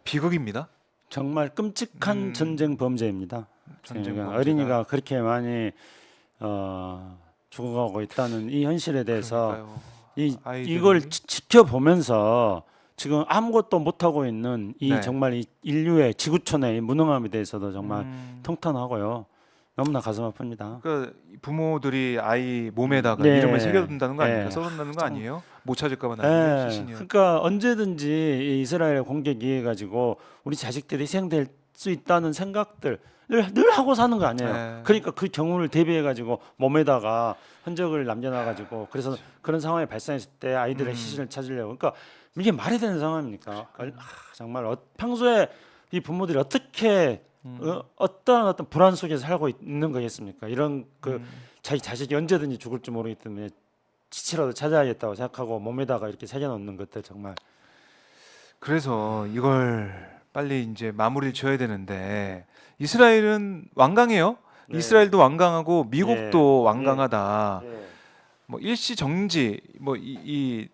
비극입니다. 정말 끔찍한 전쟁 범죄입니다. 전쟁 그러니까 범죄다. 어린이가 그렇게 많이 죽어가고 있다는 이 현실에 대해서 그러니까요. 이걸 아이들이- 지켜보면서 지금 아무것도 못하고 있는 이 네. 정말 이 인류의 지구촌의 이 무능함에 대해서도 정말 음, 통탄하고요. 너무나 가슴 아픕니다. 그러니까 부모들이 아이 몸에다가 네. 이름을 새겨둔다는 거 아닙니까? 네. 써놓는다는 거 참- 아니에요? 못 찾을까봐 나중에 예, 시신이. 그러니까 언제든지 이 이스라엘 공격 이해 가지고 우리 자식들이 희생될 수 있다는 생각들을 늘 하고 사는 거 아니에요. 네. 그러니까 그 경우를 대비해 가지고 몸에다가 흔적을 남겨놔 가지고 그래서 그런 상황이 발생했을 때 아이들의 시신을 찾으려고. 그러니까 이게 말이 되는 상황입니까? 정말 평소에 이 부모들이 어떻게 어떤 불안 속에서 살고 있는 거겠습니까? 이런 자기 자식이 언제든지 죽을 줄 모르기 때문에 지치라도 찾아야겠다고 생각하고 몸에다가 이렇게 새겨놓는 것들 정말. 그래서 이걸 빨리 이제 마무리를 지어야 되는데 이스라엘은 완강해요. 네. 이스라엘도 완강하고 미국도 네. 완강하다. 네. 뭐 일시 정지, 뭐 이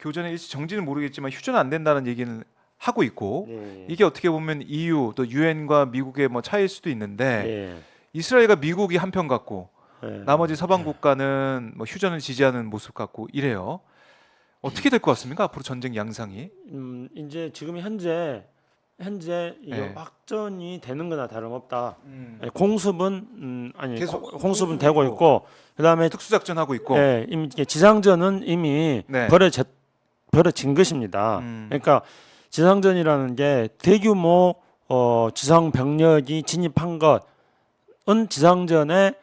교전의 일시 정지는 모르겠지만 휴전 안 된다는 얘기는 하고 있고 네. 이게 어떻게 보면 EU 또 유엔과 미국의 뭐 차이일 수도 있는데 네. 이스라엘과 미국이 한편 같고 네. 나머지 서방 국가는 뭐 휴전을 지지하는 모습 같고 이래요. 어떻게 될 것 같습니까? 앞으로 전쟁 양상이. 이제 지금 현재 이 네. 확전이 되는 거나 다름없다. 공습은 계속 공습은 되고 있고 그다음에 특수작전 하고 있고. 예, 이미 이게 지상전은 이미 네. 벌어진 것입니다. 음. 그러니까 지상전이라는 게 대규모 지상 병력이 진입한 것은 지상전의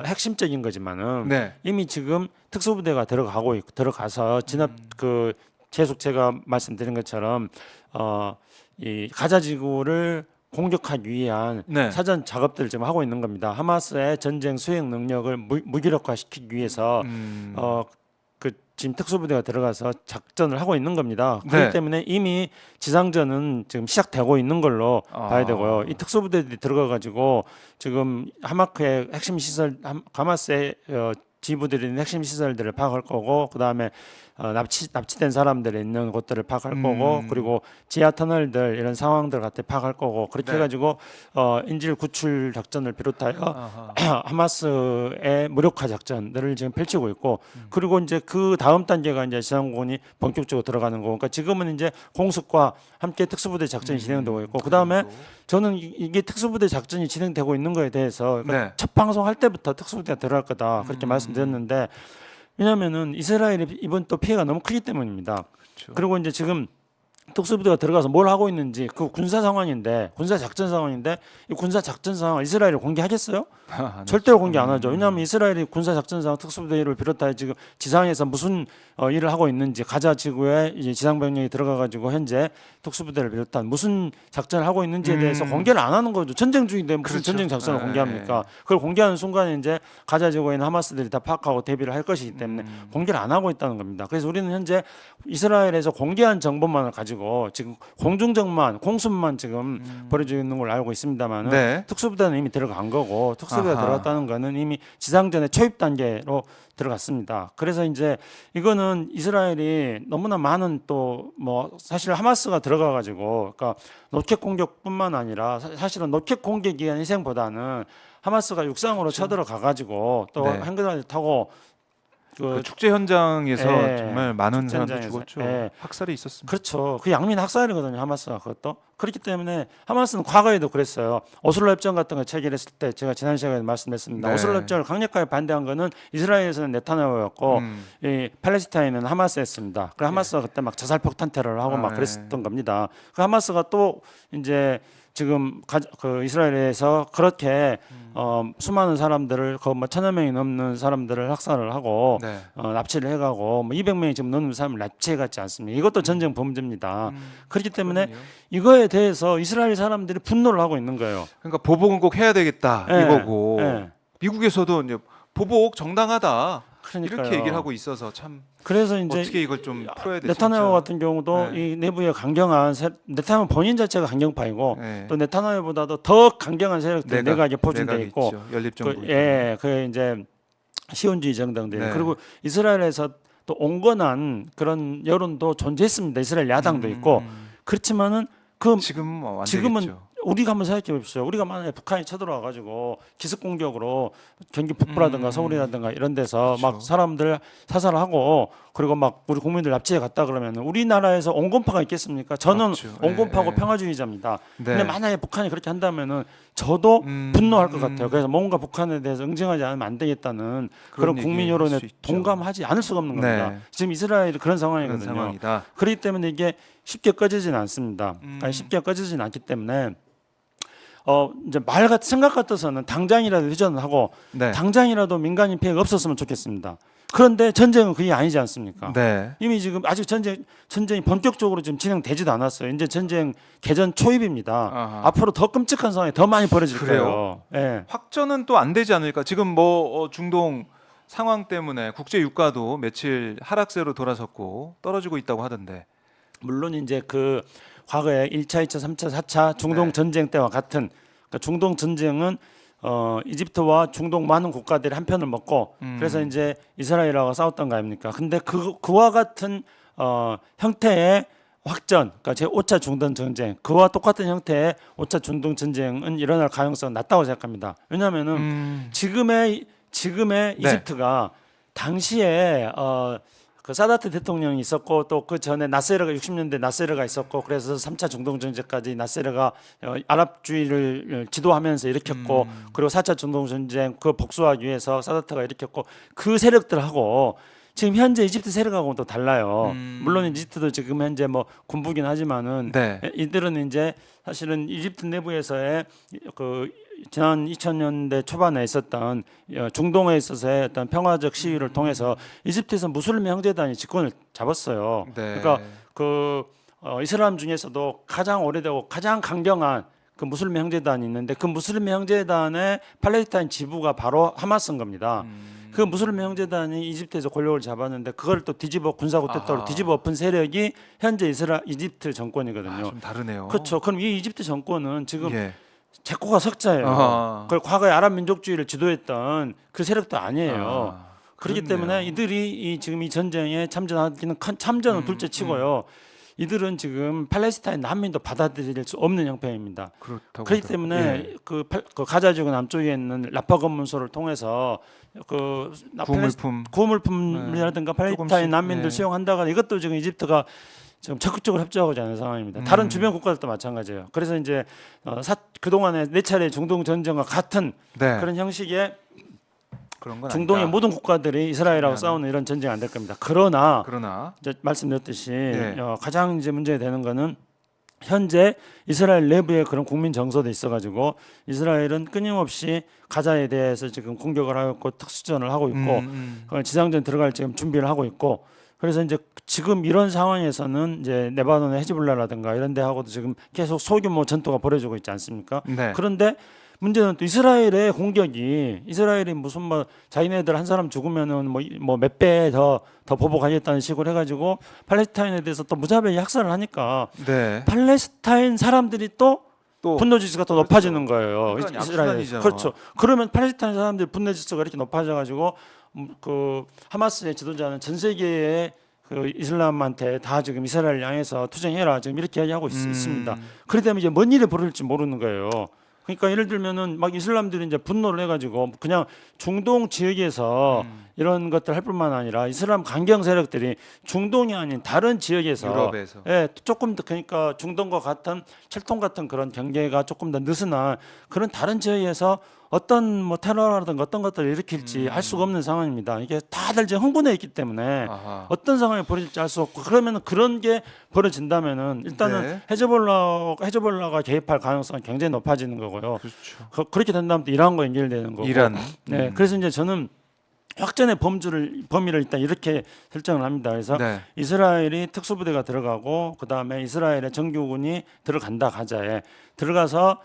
핵심적인 거지만은 네. 이미 지금 특수부대가 들어가서 계속 제가 말씀드린 것처럼 이 가자 지구를 공격하기 위한 네. 사전 작업들을 지금 하고 있는 겁니다. 하마스의 전쟁 수행 능력을 무기력화시키기 위해서 지금 특수부대가 들어가서 작전을 하고 있는 겁니다. 네. 그렇기 때문에 이미 지상전은 지금 시작되고 있는 걸로 봐야 되고요. 이 특수부대들이 들어가 가지고 지금 하마스의 핵심 시설, 하마스의 지부들이 핵심 시설들을 파악할 거고, 그 다음에 납치된 사람들이 있는 곳들을 파악할 거고, 그리고 지하 터널들 이런 상황들 같은 파악할 거고, 그렇게 네. 해가지고 인질 구출 작전을 비롯하여 아하. 하마스의 무력화 작전들을 지금 펼치고 있고, 그리고 이제 그 다음 단계가 이제 지상군이 본격적으로 들어가는 거고, 그러니까 지금은 이제 공습과 함께 특수부대 작전이 진행되고 있고, 그 다음에 저는 이게 특수부대 작전이 진행되고 있는 거에 대해서 네. 첫 방송할 때부터 특수부대가 들어갈 거다 그렇게 말씀드렸는데, 왜냐하면은 이스라엘이 이번 또 피해가 너무 크기 때문입니다. 그렇죠. 그리고 이제 지금 특수부대가 들어가서 뭘 하고 있는지 그 군사 상황인데, 군사 작전 상황인데, 이 군사 작전 상황 이스라엘이 공개하겠어요? 절대로 공개 안 하죠. 왜냐하면 이스라엘이 군사 작전 상황 특수부대를 비롯하여 지금 지상에서 무슨 일을 하고 있는지, 가자 지구에 이제 지상 병력이 들어가 가지고 현재 특수부대를 비롯한 무슨 작전을 하고 있는지에 대해서 공개를 안 하는 거죠. 전쟁 중인데 무슨 그렇죠. 전쟁 작전을 네. 공개합니까? 그걸 공개하는 순간에 이제 가자 지구에 있는 하마스들이 다 파악하고 대비를 할 것이기 때문에 공개를 안 하고 있다는 겁니다. 그래서 우리는 현재 이스라엘에서 공개한 정보만을 가지고 지금 공중정만, 공습만 지금 벌어지고 있는 걸 알고 있습니다만, 네. 특수부대는 이미 들어간 거고, 특수부대가 아하. 들어갔다는 거는 이미 지상전의 초입 단계로 들어갔습니다. 그래서 이제 이거는 이스라엘이 너무나 많은 또 뭐 사실 하마스가 들어가 가지고, 그러니까 로켓 공격뿐만 아니라 사실은 로켓 공격에 의한 희생보다는 하마스가 육상으로 쳐들어가 가지고 또 네. 행거장을 타고 그 축제 현장에서 예, 정말 많은 축제 사람들이 현장에서, 죽었죠. 예. 학살이 있었습니다. 그렇죠. 그 양민 학살이거든요. 하마스가 그것도. 그렇기 때문에 하마스는 과거에도 그랬어요. 오슬로 협정 같은 거 체결했을 때 제가 지난 시간에 말씀했습니다. 네. 오슬로 협정을 강력하게 반대한 거는 이스라엘에서는 네타냐후였고 이 팔레스타인은 하마스였습니다. 그 하마스가 그때 막 자살 폭탄 테러를 하고 막 네. 그랬었던 겁니다. 그 하마스가 또 이제 지금 그 이스라엘에서 그렇게 수많은 사람들을 뭐 1,000여 명이 넘는 사람들을 학살을 하고 네. 납치를 해가고 뭐 200명이 지금 넘는 사람을 납치해갔지 않습니까? 이것도 전쟁 범죄입니다. 그렇기 때문에 그렇군요. 이거에 대해서 이스라엘 사람들이 분노를 하고 있는 거예요. 그러니까 보복은 꼭 해야 되겠다 예, 이거고 예. 미국에서도 이제 보복 정당하다 그러니까요. 이렇게 얘기를 하고 있어서 참 그래서 이제 어떻게 이걸 좀 풀어야 될지 네타냐후 같은 경우도 네. 이 내부에 강경한 네타냐후 본인 자체가 강경파이고 네. 또 네타냐후보다도 더 강경한 세력들이 내각에 포진돼 내각이 있고 있죠. 연립정부. 그 이제 시온주의 정당들 네. 그리고 이스라엘에서 또 온건한 그런 여론도 존재했습니다. 이스라엘 야당도 있고 그렇지만은 그 지금 안 지금은 되겠죠. 우리가 한번 생각해 보십시오. 우리가 만약에 북한이 쳐들어와 가지고 기습 공격으로 경기 북부라든가 서울이라든가 이런 데서 그렇죠. 막 사람들 사살을 하고 그리고 막 우리 국민들 납치해 갔다 그러면 우리나라에서 온건파가 있겠습니까? 저는 없죠. 온건파고 예, 예. 평화주의자입니다. 네. 근데 만약에 북한이 그렇게 한다면은 저도 분노할 것 같아요. 그래서 뭔가 북한에 대해서 응징하지 않으면 안 되겠다는 그런 국민 얘기할 여론에 수 있죠. 동감하지 않을 수가 없는 네. 겁니다. 지금 이스라엘이 그런 그런 상황이거든요. 상황이다. 그렇기 때문에 이게 쉽게 꺼지지는 않습니다. 아니, 쉽게 꺼지지는 않기 때문에 이제 생각 같아서는 당장이라도 휴전을 하고 네. 당장이라도 민간인 피해가 없었으면 좋겠습니다. 그런데 전쟁은 그게 아니지 않습니까? 네. 이미 지금 아직 전쟁이 본격적으로 지금 진행되지도 않았어요. 이제 전쟁 개전 초입입니다. 아하. 앞으로 더 끔찍한 상황이 더 많이 벌어질 그래요? 거예요. 예. 확전은 또 안 되지 않을까? 지금 뭐 중동 상황 때문에 국제 유가도 며칠 하락세로 돌아섰고 떨어지고 있다고 하던데. 물론 이제 그 과거에 1차, 2차, 3차, 4차 중동 네. 전쟁 때와 같은 그러니까 중동 전쟁은 이집트와 중동 많은 국가들이 한 편을 먹고 그래서 이제 이스라엘하고 싸웠던 거 아닙니까? 근데 그와 같은 형태의 확전, 그러니까 제 5차 중동 전쟁, 그와 똑같은 형태의 5차 중동 전쟁은 일어날 가능성은 낮다고 생각합니다. 왜냐하면은 지금의 네. 이집트가 당시에 그 사다트 대통령이 있었고 또 그 전에 나세르가 60년대 나세르가 있었고 그래서 3차 중동 전쟁까지 나세르가 아랍주의를 지도하면서 일으켰고 그리고 4차 중동 전쟁 그 복수하기 위해서 사다트가 일으켰고 그 세력들하고 지금 현재 이집트 세력하고는 또 달라요. 물론 이집트도 지금 현재 뭐 군부긴 하지만은 네. 이들은 이제 사실은 이집트 내부에서의 그 지난 2000년대 초반에 있었던 중동에 있어서의 어떤 평화적 시위를 통해서 이집트에서 무슬림 형제단이 집권을 잡았어요. 네. 그러니까 그 이슬람 중에서도 가장 오래되고 가장 강경한 그 무슬림 형제단이 있는데 그 무슬림 형제단의 팔레스타인 지부가 바로 하마스인 겁니다. 그 무슬림 형제단이 이집트에서 권력을 잡았는데 그걸 또 뒤집어 군사구태타로 아하. 뒤집어 엎은 세력이 현재 이집트 정권이거든요. 좀 다르네요. 그렇죠. 그럼 이 이집트 정권은 지금 예. 제코가 석자예요. 아하. 그 과거에 아랍 민족주의를 지도했던 그 세력도 아니에요. 아, 그렇기 그렇네요. 때문에 이들이 지금 이 전쟁에 참전하기는 참전은 둘째치고요. 이들은 지금 팔레스타인 난민도 받아들일 수 없는 형편입니다. 그렇다고 그렇기 하더라고요. 때문에 예. 그 가자 지구 남쪽에 있는 라파 검문소를 통해서 그 구물품이라든가 팔레스타인 조금씩, 난민들 예. 수용한다거나 이것도 지금 이집트가 지금 적극적으로 협조하고자 하는 상황입니다. 다른 주변 국가들도 마찬가지예요. 그래서 이제 그동안에 네 차례 중동 전쟁과 같은 네. 그런 형식의 그런 건 중동의 아니다. 모든 국가들이 이스라엘하고 그러면- 싸우는 이런 전쟁이 안 될 겁니다. 그러나 그러나 이제 말씀드렸듯이 네. 가장 이제 문제가 되는 거는 현재 이스라엘 내부에 그런 국민 정서도 있어가지고 이스라엘은 끊임없이 가자에 대해서 지금 공격을 하고 특수전을 하고 있고 지상전 들어갈 지금 준비를 하고 있고 그래서 이제 지금 이런 상황에서는 이제 레바논의 헤즈볼라라든가 이런 데하고도 지금 계속 소규모 전투가 벌어지고 있지 않습니까? 네. 그런데 문제는 또 이스라엘의 공격이 이스라엘이 무슨 뭐 자기네들 한 사람 죽으면은 뭐 몇 배 더 보복하겠다는 식으로 해가지고 팔레스타인에 대해서 또 무자비하게 학살을 하니까 네. 팔레스타인 사람들이 또 또 분노 지수가 또 그렇죠. 높아지는 거예요. 그러니까 이스라엘 악순환이죠. 그렇죠. 그러면 팔레스타인 사람들 분노 지수가 이렇게 높아져가지고 그 하마스의 지도자는 전 세계의 그 이슬람한테 다 지금 이스라엘 향해서 투쟁해라 지금 이렇게 이야기하고 있습니다. 그렇기 때문에 이제 뭔 일이 벌어질지 모르는 거예요. 그러니까 예를 들면은 막 이슬람들이 이제 분노를 해가지고 그냥 중동 지역에서 이런 것들 할 뿐만 아니라 이슬람 강경 세력들이 중동이 아닌 다른 지역에서 유럽에서 예, 조금 더 그러니까 중동과 같은 철통 같은 그런 경계가 조금 더 느슨한 그런 다른 지역에서 어떤 뭐 테러라든가 어떤 것들을 일으킬지 알 수가 없는 상황입니다. 이게 다들 지금 흥분해 있기 때문에 아하. 어떤 상황이 벌어질지 알 수 없고 그러면은 그런 게 벌어진다면은 일단은 네. 헤즈볼라가 개입할 가능성이 굉장히 높아지는 거고요. 그렇죠. 그렇게 된다면 또 이란과 연결되는 거고. 이란. 네, 그래서 이제 저는 확전의 범위를 일단 이렇게 설정을 합니다. 그래서 네. 이스라엘이 특수부대가 들어가고 그 다음에 이스라엘의 정규군이 들어간다 가자에 들어가서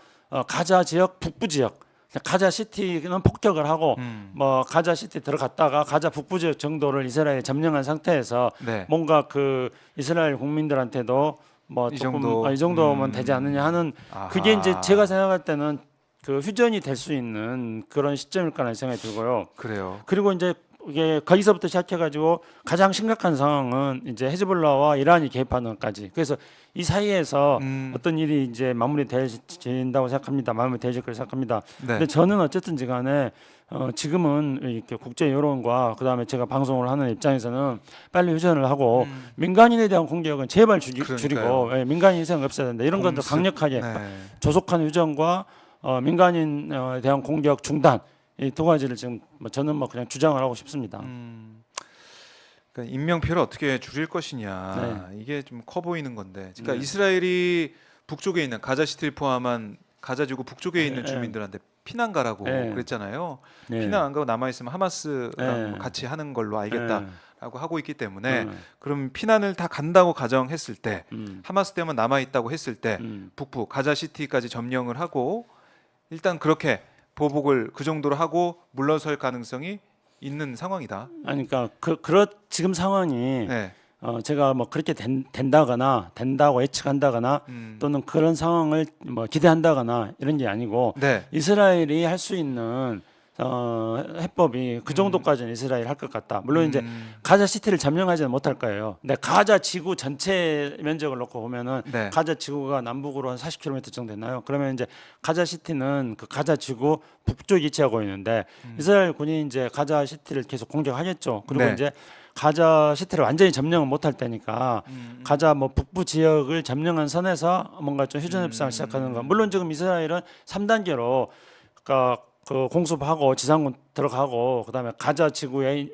가자 지역 북부 지역 가자 시티는 폭격을 하고 뭐 가자 시티 들어갔다가 가자 북부 지역 정도를 이스라엘이 점령한 상태에서 네. 뭔가 그 이스라엘 국민들한테도 뭐 이 조금 정도? 이 정도면 되지 않느냐 하는 아하. 그게 이제 제가 생각할 때는 그 휴전이 될 수 있는 그런 시점일 거라는 생각이 들고요. 그래요. 그리고 이제 이게 거기서부터 시작해가지고 가장 심각한 상황은 이제 헤즈볼라와 이란이 개입하는 것까지. 그래서 이 사이에서 어떤 일이 이제 마무리된다고 생각합니다. 마무리되질 거라 생각합니다. 네. 근데 저는 어쨌든지 간에 지금은 이렇게 국제 여론과 그다음에 제가 방송을 하는 입장에서는 빨리 휴전을 하고 민간인에 대한 공격은 제발 줄이고 예, 민간인 희생 없어야 된다. 이런 것도 강력하게 네. 조속한 휴전과 민간인에 대한 공격 중단 이 두 가지를 지금 저는 그냥 주장을 하고 싶습니다. 그러니까 인명피해를 어떻게 줄일 것이냐 이게 좀 커 보이는 건데, 그러니까 네. 이스라엘이 북쪽에 있는 가자시티를 포함한 가자지구 북쪽에 있는 주민들한테 피난 가라고 네. 그랬잖아요. 네. 피난 안 가고 남아 있으면 하마스랑 네. 뭐 같이 하는 걸로 알겠다라고 하고 있기 때문에 네. 그럼 피난을 다 간다고 가정했을 때 하마스 때문에 남아 있다고 했을 때 북부 가자시티까지 점령을 하고 일단 그렇게 보복을 그 정도로 하고 물러설 가능성이 있는 상황이다. 아니 그러니까 지금 상황이 네. 제가 그렇게 된다고 예측한다거나 또는 그런 상황을 기대한다거나 이런 게 아니고 네. 이스라엘이 할 수 있는 해법이 그 정도까지는 이스라엘 할 것 같다. 물론 이제 가자 시티를 점령하지는 못할 거예요. 근데 가자 지구 전체 면적을 놓고 보면은 네. 가자 지구가 남북으로 한 40km 정도 되나요? 그러면 이제 가자 시티는 그 가자 지구 북쪽에 위치하고 있는데 이스라엘 군이 이제 가자 시티를 계속 공격하겠죠. 그리고 네. 이제 가자 시티를 완전히 점령을 못할 때니까 가자 북부 지역을 점령한 선에서 뭔가 좀 휴전 협상을 시작하는 거. 물론 지금 이스라엘은 3단계로 그러니까 그 공습하고 지상군 들어가고 그다음에 가자 지구에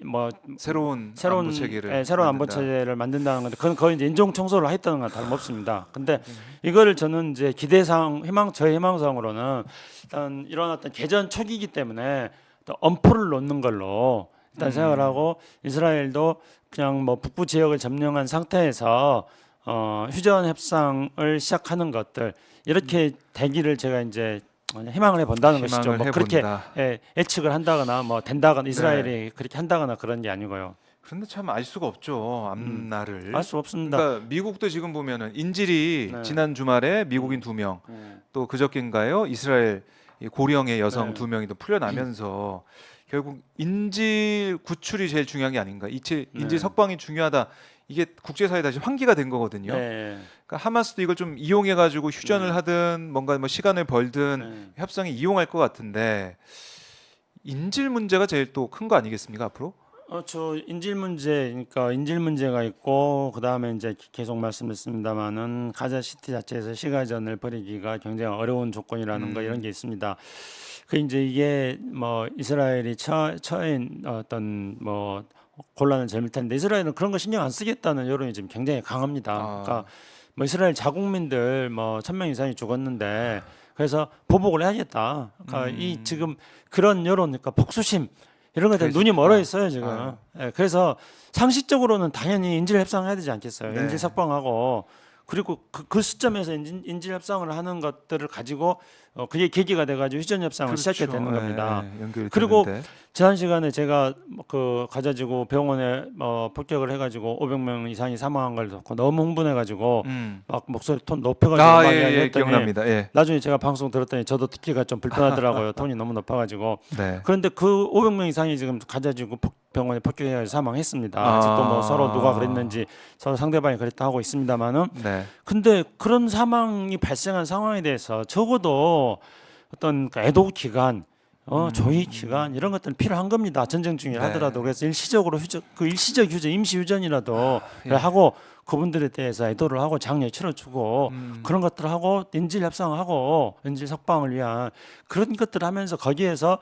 새로운 안보 체계를 새로운 안보 만든다. 체제를 만든다는 건데 그건 거의 이제 인종 청소를 했다는 건 다름없습니다. 근데 이거를 저는 이제 저의 희망사항으로는 일단 이런 어떤 개전 초기이기 때문에 또 엄포를 놓는 걸로 일단 생각을 하고 이스라엘도 그냥 북부 지역을 점령한 상태에서 휴전 협상을 시작하는 것들 이렇게 되기를 제가 이제 희망을 해본다는 것이죠. 그렇게 예측을 한다거나 된다거나 이스라엘이 그렇게 한다거나 그런 게 아니고요. 그런데 참 알 수가 없죠. 앞날을. 알 수 없습니다. 그러니까 미국도 지금 보면은 인질이 네. 지난 주말에 미국인 2명, 또 그저께인가요? 이스라엘 이 고령의 여성 네. 2명이 또 풀려나면서 결국 인질 구출이 제일 중요한 게 아닌가. 인질 석방이 중요하다. 이게 국제사회 다시 환기가 된 거거든요. 네. 그러니까 하마스도 이걸 좀 이용해 가지고 휴전을 하든 뭔가 시간을 벌든 협상에 이용할 것 같은데 인질 문제가 제일 또 큰 거 아니겠습니까 앞으로? 저 인질 문제니까 인질 문제가 있고 그 다음에 이제 계속 말씀드렸습니다만은 가자 시티 자체에서 시가전을 벌이기가 굉장히 어려운 조건이라는 거 이런 게 있습니다. 그 이제 이게 이스라엘이 처인 어떤 곤란을 젊을 텐데 이스라엘은 그런 거 신경 안 쓰겠다는 여론이 지금 굉장히 강합니다. 그러니까 이스라엘 자국민들 1,000명 이상이 죽었는데 그래서 보복을 해야겠다. 그러니까 이 지금 그런 여론, 그러니까 복수심 이런 것들 눈이 멀어 있어요 지금. 예, 그래서 상식적으로는 당연히 인질 협상을 해야 되지 않겠어요. 네. 인질 석방하고 그리고 그 시점에서 인질 협상을 하는 것들을 가지고 그게 계기가 돼가지고 휴전 협상을 시작해야 되는 겁니다. 그리고 지난 시간에 제가 그 가자지구 병원에 폭격을 해가지고 500명 이상이 사망한 걸 듣고 너무 흥분해가지고 막 목소리 톤 높여가지고 막 이야기했더니 기억납니다. 예. 나중에 제가 방송 들었더니 저도 듣기가 좀 불편하더라고요. 톤이 너무 높아가지고. 네. 그런데 그 500명 이상이 지금 가자지구 병원에 폭격해서 사망했습니다. 아직도 서로 누가 그랬는지 서로 상대방이 그랬다 하고 있습니다만은. 네. 근데 그런 사망이 발생한 상황에 대해서 적어도 어떤 애도 기간, 조의 기간 이런 것들은 필요한 겁니다. 전쟁 중이라 하더라도 그래서 일시적으로 일시적 휴전, 임시 휴전이라도 하고 그분들에 대해서 애도를 하고 장례 치러주고 그런 것들을 하고 인질 협상을 하고 인질 석방을 위한 그런 것들을 하면서 거기에서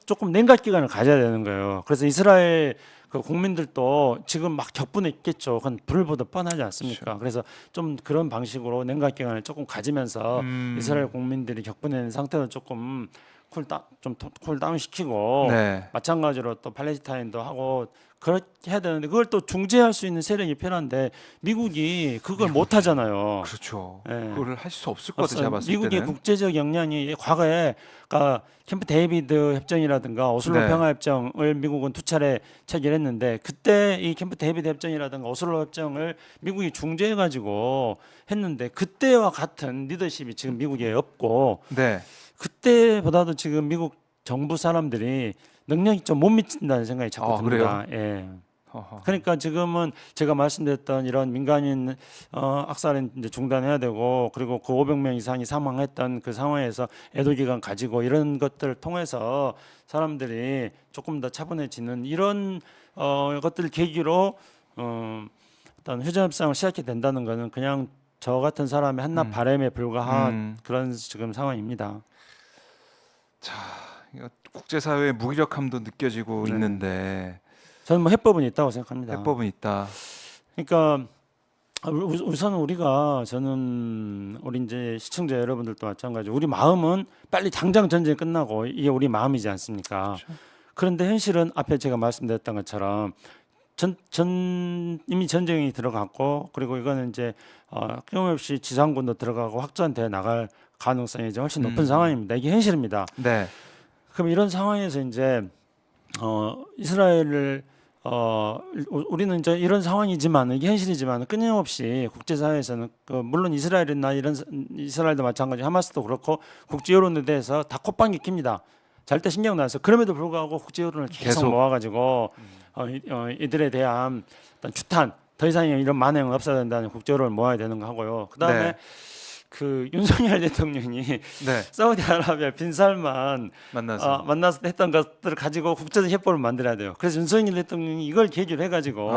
조금 냉각 기간을 가져야 되는 거예요. 그래서 이스라엘 그 국민들도 지금 막 격분해 있겠죠. 그건 불을 보듯 뻔하지 않습니까? 그래서 좀 그런 방식으로 냉각 기간을 조금 가지면서 이스라엘 국민들이 격분해 있는 상태로 조금 쿨다운 시키고 마찬가지로 또 팔레스타인도 하고 그렇게 해야 되는데 그걸 또 중재할 수 있는 세력이 필요한데 미국이 그걸 못 하잖아요. 그렇죠. 예. 그걸 할 수 없을 것 같아요. 제가 봤을 미국의 때는. 국제적 역량이 과거에 그러니까 캠프 데이비드 협정이라든가 오슬로 평화협정을 미국은 2차례 체결했는데 그때 이 캠프 데이비드 협정이라든가 오슬로 협정을 미국이 중재해가지고 했는데 그때와 같은 리더십이 지금 미국에 없고 네. 그때보다도 지금 미국 정부 사람들이 능력이 좀 못 미친다는 생각이 자꾸 아, 듭니다. 예. 허허. 그러니까 지금은 제가 말씀드렸던 이런 민간인 악살은 이제 중단해야 되고, 그리고 그 500명 이상이 사망했던 그 상황에서 애도 기간 가지고 이런 것들을 통해서 사람들이 조금 더 차분해지는 이런 것들 계기로 어떤 휴전협상을 시작해 된다는 것은 그냥 저 같은 사람의 한낱 바람에 불과한 그런 지금 상황입니다. 자, 이거 국제사회의 무기력함도 느껴지고 네. 있는데 저는 뭐 해법은 있다고 생각합니다. 해법은 있다. 그러니까 우선 우리가 저는 우리 이제 시청자 여러분들도 마찬가지로 우리 마음은 빨리 당장 전쟁이 끝나고 이게 우리 마음이지 않습니까? 그렇죠. 그런데 현실은 앞에 제가 말씀드렸던 것처럼 이미 전쟁이 들어갔고, 그리고 이거는 이제 끊임없이 지상군도 들어가고 확전돼 나갈 가능성이 이제 훨씬 높은 상황입니다. 이게 현실입니다. 네. 그럼 이런 상황에서 이제 이스라엘을 우리는 이제 이런 상황이지만, 이게 현실이지만 끊임없이 국제사회에서는 물론 이스라엘이나 이스라엘도 마찬가지, 하마스도 그렇고 국제 여론에 대해서 다 콧방귀 낍니다. 절대 신경 나서. 그럼에도 불구하고 국제 여론을 계속 모아가지고 이들에 대한 어떤 추탄, 더 이상의 이런 만행은 없어야 된다는 국제 여론을 모아야 되는 거 하고요. 그 다음에 네. 그 윤석열 대통령이 네. 사우디아라비아 빈살만 만나서 만나서 했던 것들을 가지고 국제적 협법을 만들어야 돼요. 그래서 윤석열 대통령이 이걸 계기로 해가지고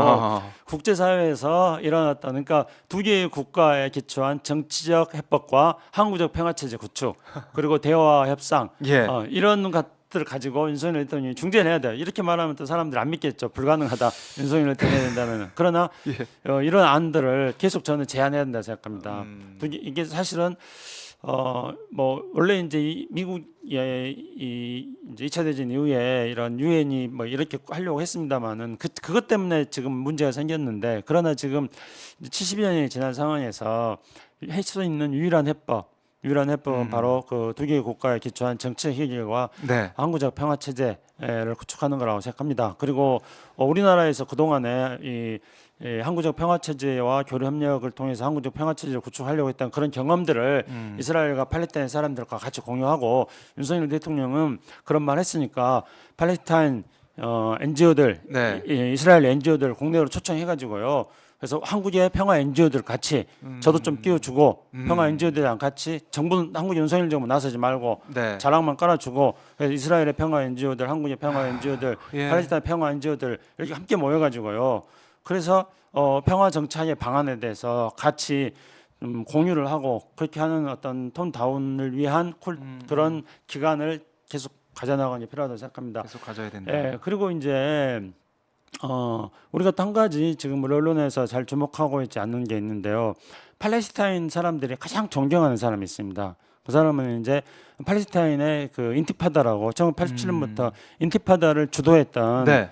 국제사회에서 일어났던, 그러니까 두 개의 국가에 기초한 정치적 협법과 항구적 평화체제 구축, 그리고 대화 협상, 예. 이런 것들을 가지고 윤석열 대통령이 중재를 해야 돼요. 이렇게 말하면 또 사람들이 안 믿겠죠. 불가능하다, 윤석열 대통령이 된다면. 그러나 이런 안들을 계속 저는 제안해야 된다 생각합니다. 이게 사실은 뭐 원래 이제 미국의 이제 2차 대전 이후에 이런 유엔이 뭐 이렇게 하려고 했습니다만은 그것 때문에 지금 문제가 생겼는데, 그러나 지금 70년이 지난 상황에서 할 수 있는 유일한 해법은 바로 그 두 개의 국가에 기초한 정치적 해결과 네. 항구적 평화 체제를 구축하는 거라고 생각합니다. 그리고 우리나라에서 그 동안에 이 항구적 평화 체제와 교류 협력을 통해서 항구적 평화 체제를 구축하려고 했던 그런 경험들을 이스라엘과 팔레스타인 사람들과 같이 공유하고, 윤석열 대통령은 그런 말 했으니까 팔레스타인 NGO들, 네. 이스라엘 NGO들 국내로 초청해가지고요. 그래서 한국의 평화 NGO들 같이 저도 좀 끼워주고, 평화 NGO들이랑 같이 정부, 한국 윤석열 정부 나서지 말고 네. 자랑만 깔아주고, 그래서 이스라엘의 평화 NGO들, 한국의 평화 NGO들, 예. 팔레스타인 평화 NGO들 이렇게 함께 모여가지고요. 그래서 평화 정착의 방안에 대해서 같이 공유를 하고, 그렇게 하는 어떤 톤다운을 위한 그런 기간을 계속 가져나가는 게 필요하다고 생각합니다. 계속 가져야 된다. 예, 그리고 이제 우리가 또 한 가지 지금 우리 언론에서 잘 주목하고 있지 않는 게 있는데요. 팔레스타인 사람들이 가장 존경하는 사람이 있습니다. 그 사람은 이제 팔레스타인의 그 인티파다라고 1987년부터 인티파다를 주도했던 네.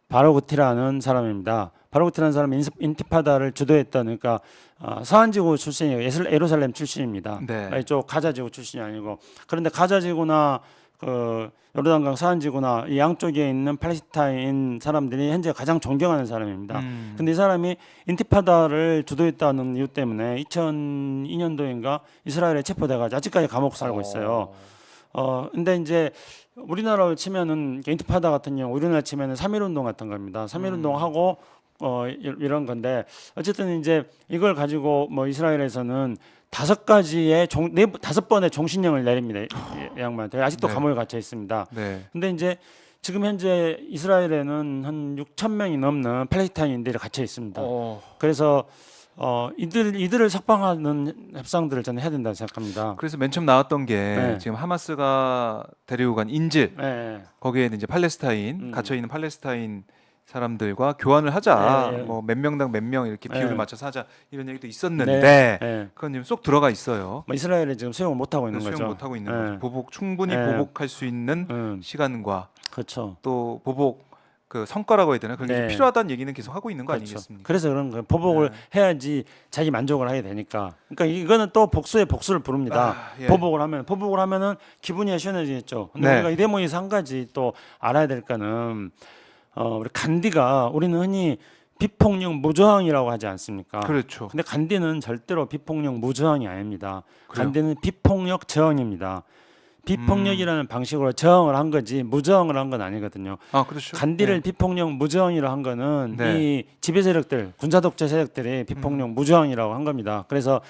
바르구티라는 사람입니다. 바르구티라는 사람은 인티파다를 주도했던, 그러니까 서한지구 출신이에요. 예루살렘 출신입니다. 네. 이쪽 가자지구 출신이 아니고. 그런데 가자지구나 그 요르단강 서한지구나 이 양쪽에 있는 팔레스타인 사람들이 현재 가장 존경하는 사람입니다. 근데 이 사람이 인티파다를 주도했다는 이유 때문에 2002년도인가 이스라엘에 체포돼가지고 아직까지 감옥 살고 있어요. 근데 이제 우리나라로 치면은 인티파다 같은 경우 우리나라 치면은 3.1운동 같은 겁니다. 3.1운동 하고 이런 건데, 어쨌든 이제 이걸 가지고 뭐 이스라엘에서는 5번의 종신령을 내립니다. 이 양반한테 아직도 네. 감옥에 갇혀 있습니다. 네. 근데 이제 지금 현재 이스라엘에는 한 6,000명이 넘는 팔레스타인인들이 갇혀 있습니다. 그래서 이들을 석방하는 협상들을 저는 해야 된다고 생각합니다. 그래서 맨 처음 나왔던 게 네. 지금 하마스가 데리고 간 인질, 네. 거기에는 이제 팔레스타인 갇혀 있는 팔레스타인 사람들과 교환을 하자. 네. 뭐 몇 명당 몇 명 이렇게 비율을 네. 맞춰서 하자. 이런 얘기도 있었는데 네. 그건 지금 쏙 들어가 있어요. 뭐 이스라엘이 지금 수용을 못 하고 있는 거죠. 수용 못 하고 있는 네. 거죠. 보복 충분히 네. 보복할 수 있는 시간과 그렇죠. 또 보복 그 성과라고 해야 되나? 그게 네. 필요하다는 얘기는 계속 하고 있는 거 그렇죠. 아니겠습니까? 그래서 그런 거예요. 보복을 해야지 자기 만족을 하게 되니까. 그러니까 이거는 또 복수의 복수를 부릅니다. 예. 보복을 하면은 기분이 시원해지겠죠. 근데 네. 우리가 이 대목에서 한 가지 또 알아야 될 거는 우리 간디가, 우리는 흔히 비폭력 무저항이라고 하지 않습니까? 그렇죠. 근데 간디는 절대로 비폭력 무저항이 아닙니다. 그래요? 간디는 비폭력 저항입니다. 비폭력이라는 방식으로 저항을 한 거지 무저항을 한 건 아니거든요. 아, 그렇죠. 간디를 네. 비폭력 무저항이라고 한 거는 네. 이 지배 세력들, 군사 독재 세력들이 비폭력 무저항이라고 한 겁니다. 그래서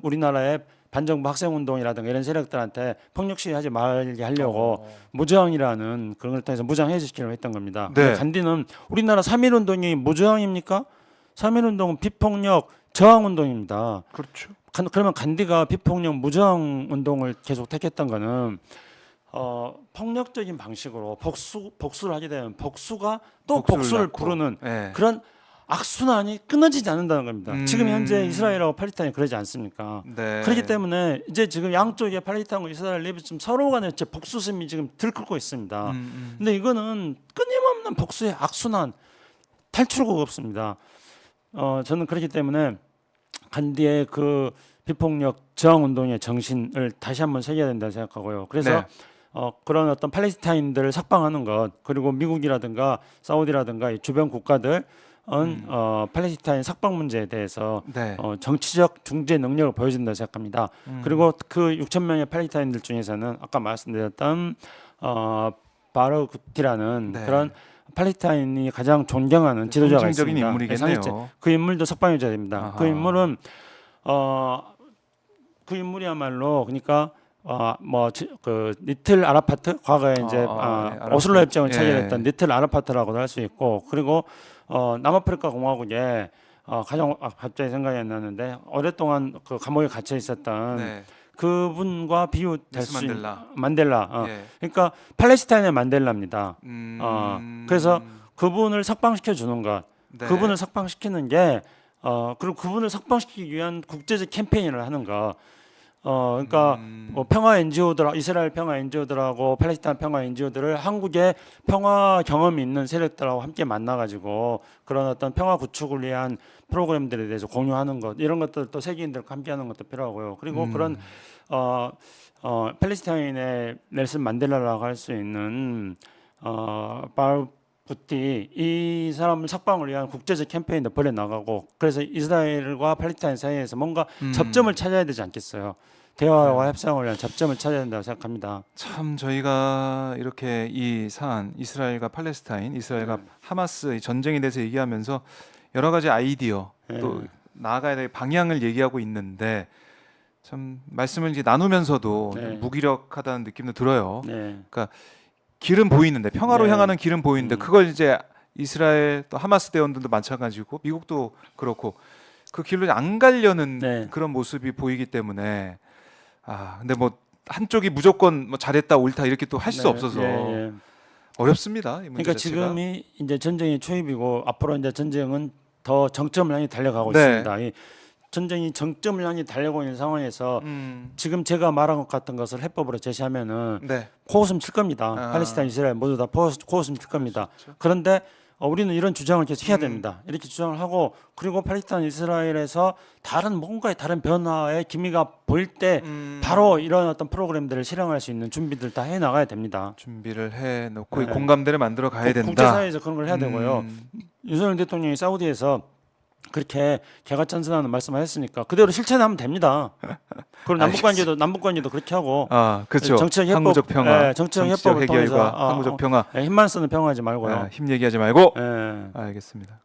우리나라의 반정부 학생 운동이라든가 이런 세력들한테 폭력 시위하지 말게 하려고 무저항이라는 그런 걸 통해서 무장해제시키려고 했던 겁니다. 네. 근데 간디는 우리나라 3.1 운동이 무저항입니까? 3.1 운동은 비폭력 저항 운동입니다. 그렇죠. 그러면 간디가 비폭력 무저항 운동을 계속 택했던 거는 폭력적인 방식으로 복수를 하게 되면 복수가 또 복수를 낳고. 부르는 네. 그런 악순환이 끊어지지 않는다는 겁니다. 지금 현재 이스라엘하고 팔레스타인이 그러지 않습니까? 네. 그렇기 때문에 이제 지금 양쪽에 팔레스타인과 이스라엘 지금 서로 간에 복수심이 지금 들끓고 있습니다. 근데 이거는 끊임없는 복수의 악순환 탈출구가 없습니다. 저는 그렇기 때문에 간디의 그 비폭력 저항 운동의 정신을 다시 한번 새겨야 된다고 생각하고요. 그래서 네. 그런 어떤 팔레스타인들을 석방하는 것 그리고 미국이라든가 사우디라든가 이 주변 국가들은 팔레스타인 석방 문제에 대해서 네. 정치적 중재 능력을 보여준다고 생각합니다. 그리고 그 6천 명의 팔레스타인들 중에서는 아까 말씀드렸던 바르구티라는 네. 그런 팔레스타인이 가장 존경하는 지도자가 상징적인 있습니다. 인물이겠네요. 그 인물도 석방해줘야 됩니다. 아하. 그 인물은 그 인물이야말로 그러니까 그 니틀 아라파트 과거에 이제 네, 아라파트. 오슬로 협정을 예. 체결했던 니틀 아라파트라고도 할 수 있고 그리고 남아프리카 공화국에 가장 갑자기 생각이 안 나는데 오랫동안 그 감옥에 갇혀 있었던 네. 그분과 비유될 넬슨 수 있는 만델라. 만델라. 예. 그러니까 팔레스타인의 만델라입니다. 음. 그래서 그분을 석방시켜 주는 것, 네. 그분을 석방시키는 게 그리고 그분을 석방시키기 위한 국제적 캠페인을 하는 거. 그러니까 뭐 평화 NGO들, 이스라엘 평화 NGO들하고 팔레스타인 평화 NGO들을 한국의 평화 경험이 있는 세력들하고 함께 만나가지고 그런 어떤 평화 구축을 위한 프로그램들에 대해서 공유하는 것 이런 것들도 세계인들과 함께하는 것도 필요하고요. 그리고 그런 팔레스타인의 넬슨 만델라라고 할 수 있는 바르구티 이 사람을 석방을 위한 국제적 캠페인도 벌여 나가고 그래서 이스라엘과 팔레스타인 사이에서 뭔가 접점을 찾아야 되지 않겠어요. 대화와 협상을 위한 접점을 찾아야 된다고 생각합니다. 참 저희가 이렇게 이 사안 이스라엘과 팔레스타인, 이스라엘과 하마스 이 전쟁에 대해서 얘기하면서 여러 가지 아이디어 또 나아가야 될 방향을 얘기하고 있는데 참 말씀을 이제 나누면서도 네. 무기력하다는 느낌도 들어요. 네. 길은 보이는데 평화로 네. 향하는 길은 보이는데 그걸 이제 이스라엘 또 하마스 대원들도 마찬가지고 미국도 그렇고 그 길로 안 가려는 네. 그런 모습이 보이기 때문에 근데 뭐 한쪽이 무조건 뭐 잘했다 옳다 이렇게 또 할 수 네. 없어서 예. 어렵습니다. 이 문제 그러니까 자체가. 지금이 이제 전쟁이 초입이고 앞으로 이제 전쟁은 더 정점을 향해 달려가고 네. 있습니다. 이 전쟁이 정점을 향해 달려가고 있는 상황에서 지금 제가 말한 것 같은 것을 해법으로 제시하면은 네. 코웃음 칠 겁니다. 팔레스타인, 이스라엘 모두 다 코웃음 칠 겁니다. 그런데 우리는 이런 주장을 계속 해야 됩니다. 이렇게 주장을 하고 그리고 팔레스타인, 이스라엘에서 다른 뭔가의 다른 변화의 기미가 보일 때 바로 이런 어떤 프로그램들을 실행할 수 있는 준비들 다 해 나가야 됩니다. 준비를 해 놓고 네. 공감대를 만들어 가야 된다. 국제사회에서 그런 걸 해야 되고요. 윤석열 대통령이 사우디에서 그렇게 개과천선하는 말씀을 했으니까 그대로 실천하면 됩니다. 그리고 남북관계도 그렇게 하고 그렇죠. 정치적 협법, 항구적 평화, 정치적 협법을 해결과 통해서 항구적 평화. 힘만 쓰는 평화하지 말고요. 힘 얘기하지 말고. 예. 알겠습니다.